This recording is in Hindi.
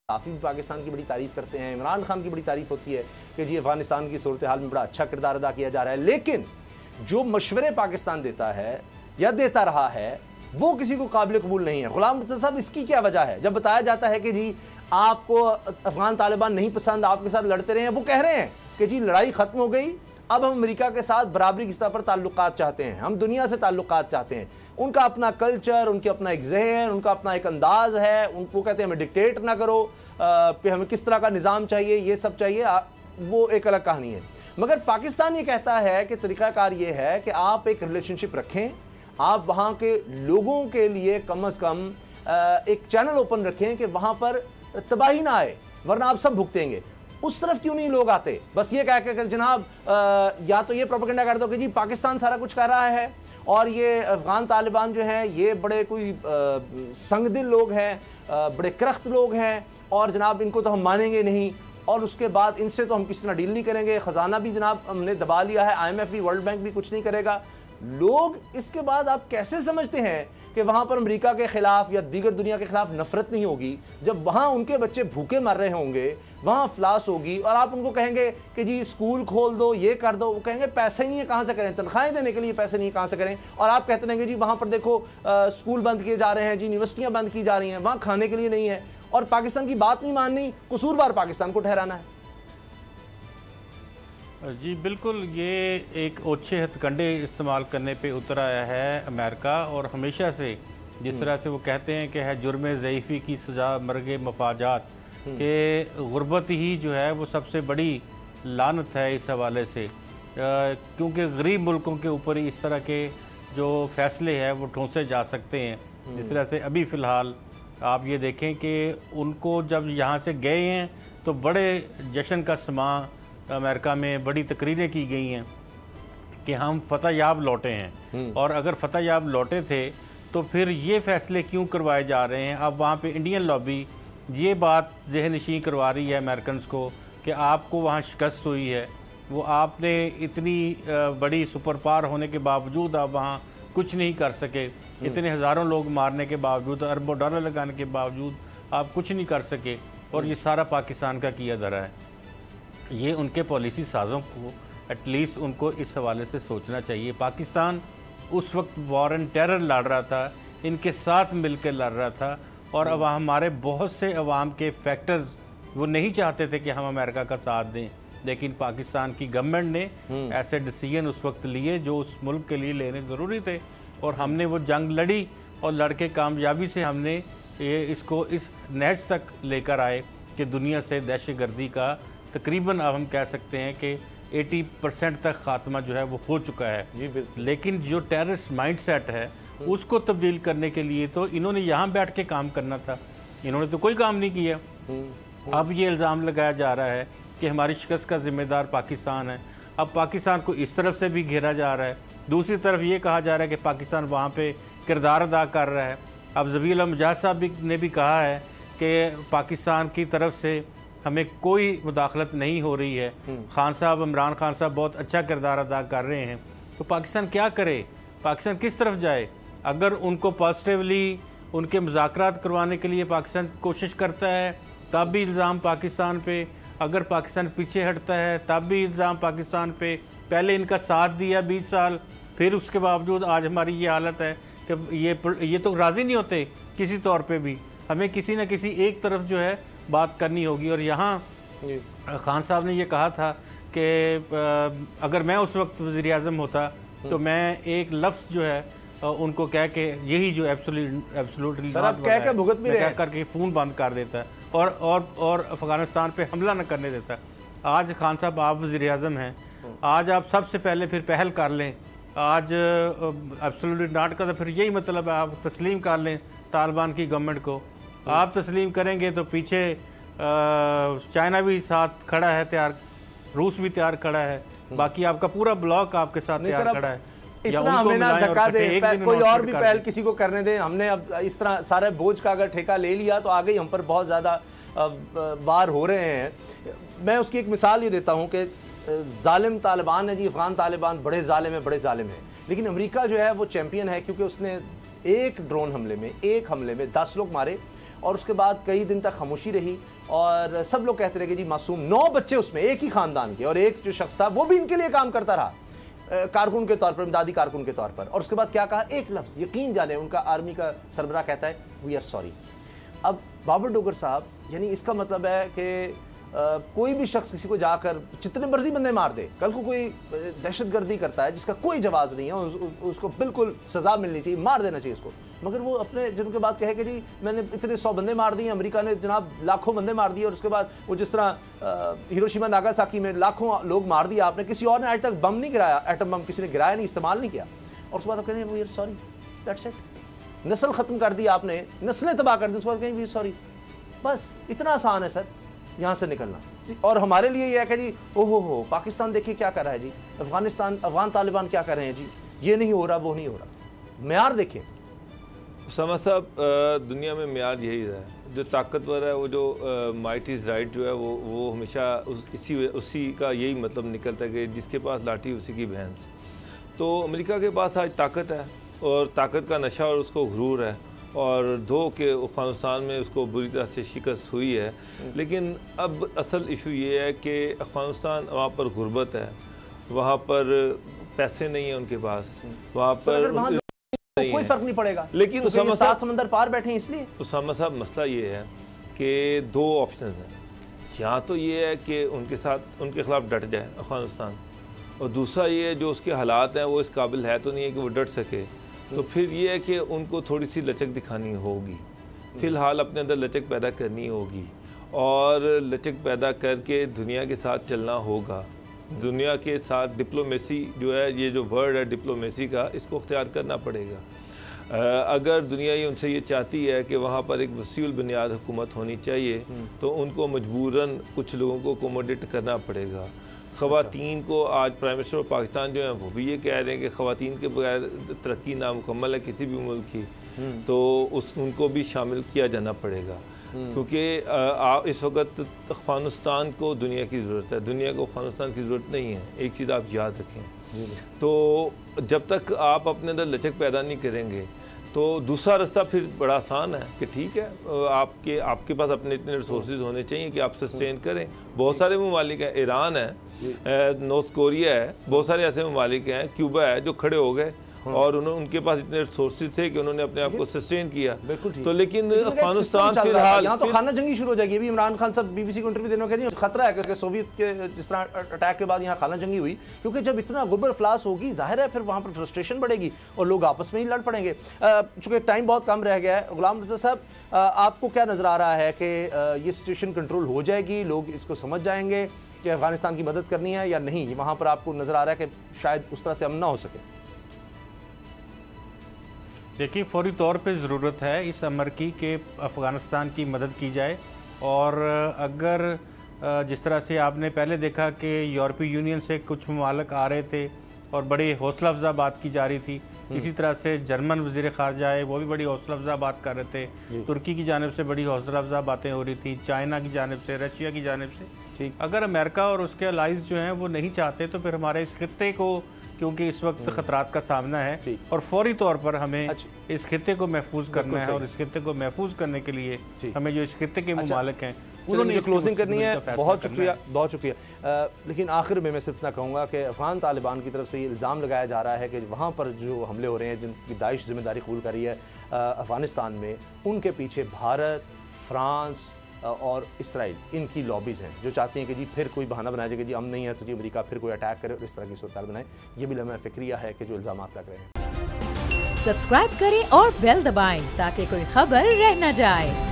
काफ़ी भी पाकिस्तान की बड़ी तारीफ़ करते हैं, इमरान खान की बड़ी तारीफ़ होती है कि जी अफ़गानिस्तान की सूरत हाल में बड़ा अच्छा किरदार अदा किया जा रहा है। लेकिन जो मशवरे पाकिस्तान देता है या देता रहा है वो किसी को काबिल कबूल नहीं है। गुलाम मुर्तज़ा साहब, इसकी क्या वजह है? जब बताया जाता है कि जी आपको अफ़गान तालिबान नहीं पसंद, आपके साथ लड़ते रहे हैं, वो कह रहे हैं कि जी लड़ाई ख़त्म हो गई, अब हम अमेरिका के साथ बराबरी की सतह पर ताल्लुकात चाहते हैं, हम दुनिया से ताल्लुकात चाहते हैं। उनका अपना कल्चर, उनके अपना एक जहन, उनका अपना एक अंदाज़ है। उनको कहते हैं हमें डिक्टेट ना करो, पे हमें किस तरह का निज़ाम चाहिए, ये सब चाहिए, वो एक अलग कहानी है। मगर पाकिस्तान ये कहता है कि तरीक़ाकार ये है कि आप एक रिलेशनशिप रखें, आप वहाँ के लोगों के लिए कम अज़ कम एक चैनल ओपन रखें कि वहाँ पर तबाही ना आए, वरना आप सब भुगतेंगे। उस तरफ क्यों नहीं लोग आते? बस ये कह कर जनाब या तो ये प्रोपेगेंडा कर दो कि जी पाकिस्तान सारा कुछ कर रहा है और ये अफ़गान तालिबान जो हैं ये बड़े कोई संगदिल लोग हैं, बड़े करख्त लोग हैं और जनाब इनको तो हम मानेंगे नहीं, और उसके बाद इनसे तो हम किसी तरह डील नहीं करेंगे, ख़जाना भी जनाब हमने दबा लिया है, IMF भी, वर्ल्ड बैंक भी कुछ नहीं करेगा। लोग इसके बाद आप कैसे समझते हैं कि वहाँ पर अमेरिका के ख़िलाफ़ या दीगर दुनिया के ख़िलाफ़ नफ़रत नहीं होगी, जब वहाँ उनके बच्चे भूखे मर रहे होंगे, वहाँ अफलास होगी, और आप उनको कहेंगे कि जी स्कूल खोल दो, ये कर दो, वो कहेंगे पैसे ही नहीं है, कहाँ से करें, तनख्वाहें देने के लिए पैसे नहीं, कहाँ से करें। और आप कहते रहेंगे जी वहाँ पर देखो स्कूल बंद किए जा रहे हैं, जी यूनिवर्सिटियाँ बंद की जा रही हैं, वहाँ खाने के लिए नहीं है, और पाकिस्तान की बात नहीं माननी, कसूरवार पाकिस्तान को ठहराना है। जी बिल्कुल, ये एक ओछे हथकंडे इस्तेमाल करने पे उतर आया है अमेरिका, और हमेशा से जिस तरह से वो कहते हैं कि है जुर्म ज़ईफ़ी की सज़ा मर्ग मफाजात, के गुर्बत ही जो है वो सबसे बड़ी लानत है इस हवाले से, क्योंकि गरीब मुल्कों के ऊपर ही इस तरह के जो फ़ैसले हैं वो ठोंसे जा सकते हैं। जिस तरह से अभी फ़िलहाल आप ये देखें कि उनको जब यहाँ से गए हैं तो बड़े जश्न का समा अमेरिका में, बड़ी तकरीरें की गई हैं कि हम फतह याब लौटे हैं, और अगर फतह याब लौटे थे तो फिर ये फ़ैसले क्यों करवाए जा रहे हैं। अब वहाँ पे इंडियन लॉबी ये बात ज़हननशीं करवा रही है अमेरिकन को कि आपको वहाँ शिकस्त हुई है, वो आपने इतनी बड़ी सुपर पावर होने के बावजूद आप वहाँ कुछ नहीं कर सके, इतने हज़ारों लोग मारने के बावजूद, अरबों डॉलर लगाने के बावजूद आप कुछ नहीं कर सके, और ये सारा पाकिस्तान का किया धरा है। ये उनके पॉलिसी साज़ों को एटलीस्ट उनको इस हवाले से सोचना चाहिए। पाकिस्तान उस वक्त वॉर एंड टेरर लड़ रहा था, इनके साथ मिलकर लड़ रहा था, और अब हमारे बहुत से अवाम के फैक्टर्स वो नहीं चाहते थे कि हम अमेरिका का साथ दें, लेकिन पाकिस्तान की गवर्नमेंट ने ऐसे डिसीजन उस वक्त लिए जो उस मुल्क के लिए लेने ज़रूरी थे, और हमने वो जंग लड़ी, और लड़के कामयाबी से हमने ये इसको इस नहज तक लेकर आए कि दुनिया से दहशतगर्दी का तकरीबन अब हम कह सकते हैं कि 80% तक ख़ात्मा जो है वो हो चुका है जी। लेकिन जो टेररिस्ट माइंड सेट है उसको तब्दील करने के लिए तो इन्होंने यहाँ बैठ के काम करना था, इन्होंने तो कोई काम नहीं किया। अब ये इल्ज़ाम लगाया जा रहा है कि हमारी शिकस्त का ज़िम्मेदार पाकिस्तान है। अब पाकिस्तान को इस तरफ से भी घेरा जा रहा है, दूसरी तरफ ये कहा जा रहा है कि पाकिस्तान वहाँ पर किरदार अदा कर रहा है। अब ज़बीउल्लाह मुजाहिद साहब ने भी कहा है कि पाकिस्तान की तरफ से हमें कोई मुदाखलत नहीं हो रही है। खान साहब, इमरान खान साहब बहुत अच्छा किरदार अदा कर रहे हैं, तो पाकिस्तान क्या करे, पाकिस्तान किस तरफ जाए? अगर उनको पॉजिटिवली उनके मुज़ाकरात करवाने के लिए पाकिस्तान कोशिश करता है तब भी इल्ज़ाम पाकिस्तान पे, अगर पाकिस्तान पीछे हटता है तब भी इल्ज़ाम पाकिस्तान पे। पहले इनका साथ दिया 20 साल, फिर उसके बावजूद आज हमारी ये हालत है कि ये तो राज़ी नहीं होते किसी तौर पे भी। हमें किसी न किसी एक तरफ जो है बात करनी होगी। और यहाँ खान साहब ने ये कहा था कि अगर मैं उस वक्त वज़ीर आज़म होता तो मैं एक लफ्ज़ जो है उनको कह के यही जो एब्सोल्युटली करके फ़ोन बंद कर देता है और अफ़गानिस्तान पे हमला न करने देता। आज खान साहब आप वज़ीर आज़म हैं, आज आप सबसे पहले फिर पहल कर लें। आज एब्सोल्युटली नॉट का तो फिर यही मतलब है आप तस्लीम कर लें तालिबान की गवर्नमेंट को। आप तस्लीम करेंगे तो पीछे चाइना भी साथ खड़ा है तैयार, रूस भी तैयार खड़ा है, बाकी आपका पूरा ब्लॉक आपके साथ तैयार खड़ा है। इतना हमें ना धक्का दे, कोई और भी पहल किसी को करने दे। हमने अब इस तरह सारे बोझ का अगर ठेका ले लिया तो आगे ही हम पर बहुत ज़्यादा बार हो रहे हैं। मैं उसकी एक मिसाल ये देता हूँ कि जालिम तालिबान है जी, अफ़गान तालिबान बड़े जालिम है, बड़े जालिम है, लेकिन अमेरिका जो है वो चैम्पियन है, क्योंकि उसने एक ड्रोन हमले में, एक हमले में 10 लोग मारे और उसके बाद कई दिन तक खामोशी रही और सब लोग कहते रहे कि जी मासूम, 9 बच्चे उसमें एक ही खानदान के, और एक जो शख्स था वो भी इनके लिए काम करता रहा कारकुन के तौर पर, इमदादी कारकुन के तौर पर। और उसके बाद क्या कहा, एक लफ्ज़, यकीन जाने उनका आर्मी का सरबराह कहता है वी आर सॉरी। अब बाबर डोगर साहब, यानी इसका मतलब है कि कोई भी शख्स किसी को जाकर जितने मर्जी बंदे मार दे, कल को कोई दहशतगर्दी करता है जिसका कोई जवाब नहीं है, उसको बिल्कुल सज़ा मिलनी चाहिए, मार देना चाहिए उसको। मगर वो अपने जिनके बाद कहे कि जी मैंने इतने 100 बंदे मार दिए, अमेरिका ने जनाब लाखों बंदे मार दिए, और उसके बाद वो जिस तरह हिरोशिमा नागासाकी में लाखों लोग मार दिया आपने, किसी और ने आज तक बम नहीं गिराया, एटम बम किसी ने गिराया नहीं, इस्तेमाल नहीं किया, और उसके बाद आप कहते हैं we are sorry, that's it. नस्ल ख़त्म कर दी आपने, नस्लें तबाह कर दी, उसके बाद कहें वी आर सॉरी, बस इतना आसान है सर यहाँ से निकलना। और हमारे लिए ये है कि जी ओहो हो पाकिस्तान देखिए क्या कर रहा है जी, अफगानिस्तान अफगान तालिबान क्या कर रहे हैं जी, ये नहीं हो रहा वो नहीं हो रहा, मेयार देखें। उसामा साहब, दुनिया में मेयार यही है, जो ताकतवर है वो जो माइट इज़ राइट जो है वो हमेशा उसी का यही मतलब निकलता है कि जिसके पास लाठी उसी की भैंस। तो अमेरिका के पास आज ताकत है और ताकत का नशा और उसको गुरूर है, और दो के अफ़गानिस्तान में उसको बुरी तरह से शिकस्त हुई है। लेकिन अब असल इशू ये है कि अफ़गानिस्तान वहाँ पर गुर्बत है, वहाँ पर पैसे नहीं है उनके पास, वहाँ पर कोई फ़र्क नहीं पड़ेगा। लेकिन तो उसामा सात समंदर पार बैठे हैं इसलिए। उसामा साहब, मसला ये है कि 2 ऑप्शन हैं, या तो ये है कि उनके साथ उनके ख़िलाफ़ डट जाए अफ़गानिस्तान, और दूसरा ये है जो उसके हालात हैं वो इस काबिल है तो नहीं है कि वो डट सके, तो फिर ये है कि उनको थोड़ी सी लचक दिखानी होगी, फ़िलहाल अपने अंदर लचक पैदा करनी होगी, और लचक पैदा करके दुनिया के साथ चलना होगा। दुनिया के साथ डिप्लोमेसी जो है, ये जो वर्ड है डिप्लोमेसी का, इसको अख्तियार करना पड़ेगा। अगर दुनिया ये उनसे ये चाहती है कि वहाँ पर एक वसीउल बुनियाद हुकूमत होनी चाहिए, तो उनको मजबूरन कुछ लोगों को अकोमोडेट करना पड़ेगा। ख़वातीन को आज प्राइम मिनिस्टर ऑफ पाकिस्तान जो है वो भी ये कह रहे हैं कि ख़वातीन के बगैर तरक्की नामुकम्मल है किसी भी मुल्क की, तो उनको भी शामिल किया जाना पड़ेगा, क्योंकि इस वक्त अफ़गानिस्तान को दुनिया की ज़रूरत है, दुनिया को अफ़गानिस्तान की ज़रूरत नहीं है। एक चीज़ आप याद रखें, तो जब तक आप अपने अंदर लचक पैदा नहीं करेंगे तो दूसरा रास्ता फिर बड़ा आसान है कि ठीक है, आपके पास अपने इतने रिसोर्सेज होने चाहिए कि आप सस्टेन करें। बहुत सारे ममालिक हैं, ईरान है, नॉर्थ कोरिया है, बहुत सारे ऐसे ममालिक हैं, क्यूबा है, जो खड़े हो गए और उनके पास इतने रिसोर्सेज थे कि उन्होंने अपने आप को सस्टेन किया। तो लेकिन अफगानिस्तान फिलहाल यहाँ तो खाना जंगी शुरू हो जाएगी। अभी इमरान खान साहब बीबीसी को इंटरव्यू देने में कहते हैं खतरा है कि सोवियत के जिस तरह अटैक के बाद यहाँ खाना जंगी हुई, क्योंकि जब इतना गुबर फ्लास होगी जाहिर है फिर वहाँ पर फ्रस्ट्रेशन बढ़ेगी और लोग आपस में ही लड़ पड़ेंगे। चूँकि टाइम बहुत कम रह गया है, गुलाम रज़ा साहब आपको क्या नज़र आ रहा है कि ये सिचुएशन कंट्रोल हो जाएगी, लोग इसको समझ जाएंगे कि अफगानिस्तान की मदद करनी है या नहीं? वहाँ पर आपको नज़र आ रहा है कि शायद उस तरह से अमन ना हो सके। देखिए, फौरी तौर पे ज़रूरत है इस अमर की कि अफ़गानिस्तान की मदद की जाए। और अगर जिस तरह से आपने पहले देखा कि यूरोपीय यूनियन से कुछ ममालिक आ रहे थे और बड़ी हौसला अफजा बात की जा रही थी, इसी तरह से जर्मन वज़ीर ख़ारजा है वो भी बड़ी हौसला अफजा बात कर रहे थे, तुर्की की जानिब से बड़ी हौसला अफजा बातें हो रही थी, चाइना की जानिब से, रशिया की जानिब से। ठीक, अगर अमेरिका और उसके अलाइज जो हैं वो नहीं चाहते तो फिर हमारे इस खित्ते को, क्योंकि इस वक्त खतरात का सामना है और फौरी तौर पर हमें इस खित्ते को महफूज करना है, और इस खित्ते को महफूज करने के लिए हमें जो इस खित्ते के ममालिक हैं उन्होंने क्लोजिंग करनी है। बहुत शुक्रिया, बहुत शुक्रिया। लेकिन आखिर में मैं सिर्फ इतना कहूँगा कि अफगान तालिबान की तरफ से ये इल्ज़ाम लगाया जा रहा है कि वहाँ पर जो हमले हो रहे हैं जिनकी दाइश जिम्मेदारी कबूल कर रही है अफगानिस्तान में, उनके पीछे भारत, फ्रांस और इसराइल, इनकी लॉबीज़ हैं जो चाहती हैं कि जी फिर कोई बहाना बनाया जाए कि जी अमन नहीं है तो जी अमेरिका फिर कोई अटैक करे और इस तरह की सूरत बनाए। ये भी लम्हा फ़िक्रिया है कि जो इल्ज़ाम लग रहे हैं। सब्सक्राइब करें और बेल दबाएं ताकि कोई खबर रह न जाए।